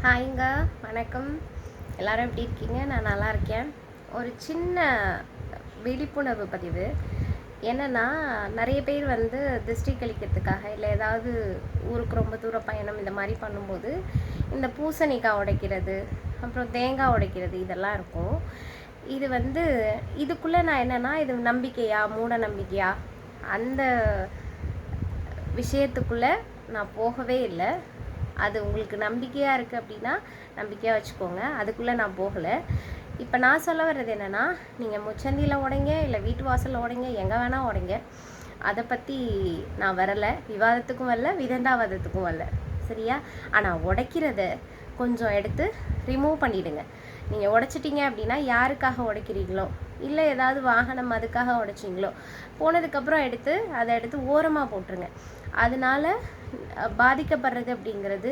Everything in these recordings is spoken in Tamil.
ஹாய்ங்க, வணக்கம். எல்லோரும் எப்படி இருக்கீங்க? நான் நல்லா இருக்கேன். ஒரு சின்ன விழிப்புணர்வு பதிவு என்னென்னா, நிறைய பேர் திருஷ்டி கழிக்கிறதுக்காக இல்லை ஏதாவது ஊருக்கு ரொம்ப தூர பயணம் இந்த மாதிரி பண்ணும்போது இந்த பூசணிக்காய் உடைக்கிறது, அப்புறம் தேங்காய் உடைக்கிறது இதெல்லாம் இருக்கும். இது இதுக்குள்ளே நான் என்னென்னா, இது நம்பிக்கையா மூட நம்பிக்கையா அந்த விஷயத்துக்குள்ளே நான் போகவே இல்லை. அது உங்களுக்கு நம்பிக்கையாக இருக்குது அப்படின்னா நம்பிக்கையாக வச்சுக்கோங்க, அதுக்குள்ளே நான் போகலை. இப்போ நான் சொல்ல வர்றது என்னென்னா, நீங்கள் முச்சந்தியில் உடைங்க, இல்லை வீட்டு வாசலில் உடைங்க, எங்கே வேணால் உடைங்க. அதை பற்றி நான் வரலை, விவாதத்துக்கும் வரல, விதண்டாவாதத்துக்கும் வரல, சரியா? ஆனால் உடைக்கிறத கொஞ்சம் எடுத்து ரிமூவ் பண்ணிவிடுங்க. நீங்கள் உடைச்சிட்டிங்க அப்படின்னா யாருக்காக உடைக்கிறீங்களோ, இல்லை ஏதாவது வாகனம் அதுக்காக உடைச்சிங்களோ, போனதுக்கப்புறம் அதை எடுத்து ஓரமாக போட்டுருங்க. அதனால பாதிக்கப்படுறது அப்படிங்கிறது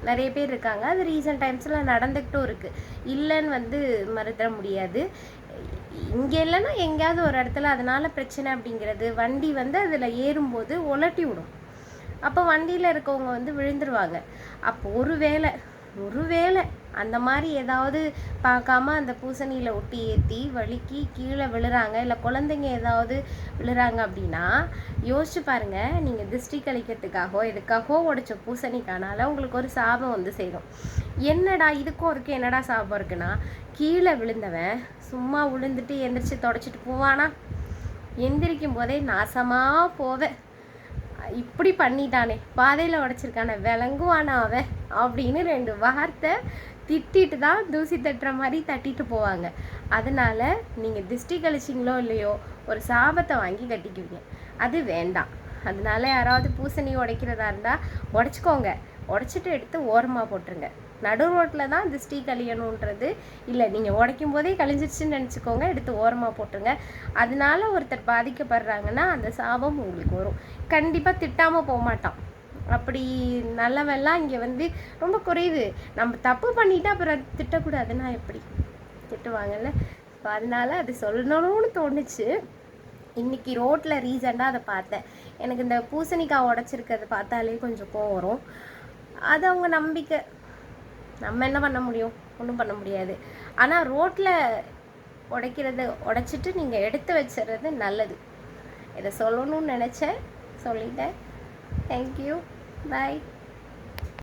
நிறைய பேர் இருக்காங்க. அது ரீசன்ட் டைம்ஸில் நடந்துக்கிட்டும் இருக்குது, இல்லைன்னு மறுத்தர முடியாது. இங்கே இல்லைன்னா எங்கேயாவது ஒரு இடத்துல அதனால் பிரச்சனை அப்படிங்கிறது வண்டி அதில் ஏறும்போது உலட்டி விடும். அப்போ வண்டியில் இருக்கவங்க விழுந்துருவாங்க. அப்போ ஒருவேளை அந்த மாதிரி ஏதாவது பார்க்காம அந்த பூசணியில் ஒட்டி ஏற்றி வழுக்கி கீழே விழுறாங்க, இல்லை குழந்தைங்க ஏதாவது விழுறாங்க அப்படின்னா யோசிச்சு பாருங்கள். நீங்கள் திருஷ்டி கழிக்கிறதுக்காகவோ எதுக்காகவோ உடைச்ச பூசணிக்கானால உங்களுக்கு ஒரு சாபம் சேரும். என்னடா இதுக்கும் இருக்கு, என்னடா சாபம் இருக்குன்னா, கீழே விழுந்தவன் சும்மா விழுந்துட்டு எந்திரிச்சு தொடச்சிட்டு போவானா? எந்திரிக்கும் போதே நாசமாக போவேன், இப்படி பண்ணிட்டானே, பாதையில் உடைச்சிருக்கானே, விளங்குவானா அவன் அப்படின்னு 2 வார்த்தை திட்டிட்டு தான் தூசி தட்டுற மாதிரி தட்டிட்டு போவாங்க. அதனால் நீங்கள் திருஷ்டி கழிச்சிங்களோ இல்லையோ ஒரு சாபத்தை வாங்கி கட்டிக்குவீங்க, அது வேண்டாம். அதனால யாராவது பூசணி உடைக்கிறதா இருந்தால் உடைச்சிக்கோங்க, உடைச்சிட்டு எடுத்து ஓரமாக போட்டுருங்க. நடு ரோட்டில் தான் திருஷ்டி கழியணுன்றது இல்லை, நீங்கள் உடைக்கும் போதே கழிஞ்சிருச்சுன்னு நினச்சிக்கோங்க, எடுத்து ஓரமாக போட்டுருங்க. அதனால ஒருத்தர் பாதிக்கப்படுறாங்கன்னா அந்த சாபம் உங்களுக்கு வரும். கண்டிப்பாக திட்டாமல் போக மாட்டான். அப்படி நல்லவெல்லாம் இங்கே ரொம்ப குறைவு. நம்ம தப்பு பண்ணிவிட்டு அப்புறம் திட்டக்கூடாதுன்னா எப்படி திட்டுவாங்கல்ல? இப்போ அதனால அது சொல்லணும்னு தோணுச்சு. இன்றைக்கி ரோட்டில் ரீசெண்டாக அதை பார்த்தேன். எனக்கு இந்த பூசணிக்காய் உடைச்சிருக்கிறத பார்த்தாலே கொஞ்சம் கோவம் வரும். அது அவங்க நம்பிக்கை, நம்ம என்ன பண்ண முடியும்? ஒன்றும் பண்ண முடியாது. ஆனால் ரோட்டில் உடைச்சிட்டு நீங்கள் எடுத்து வச்சுறது நல்லது. இதை சொல்லணும்னு நினச்சேன், சொல்லிட்டேன். தேங்க்யூ, பாய்.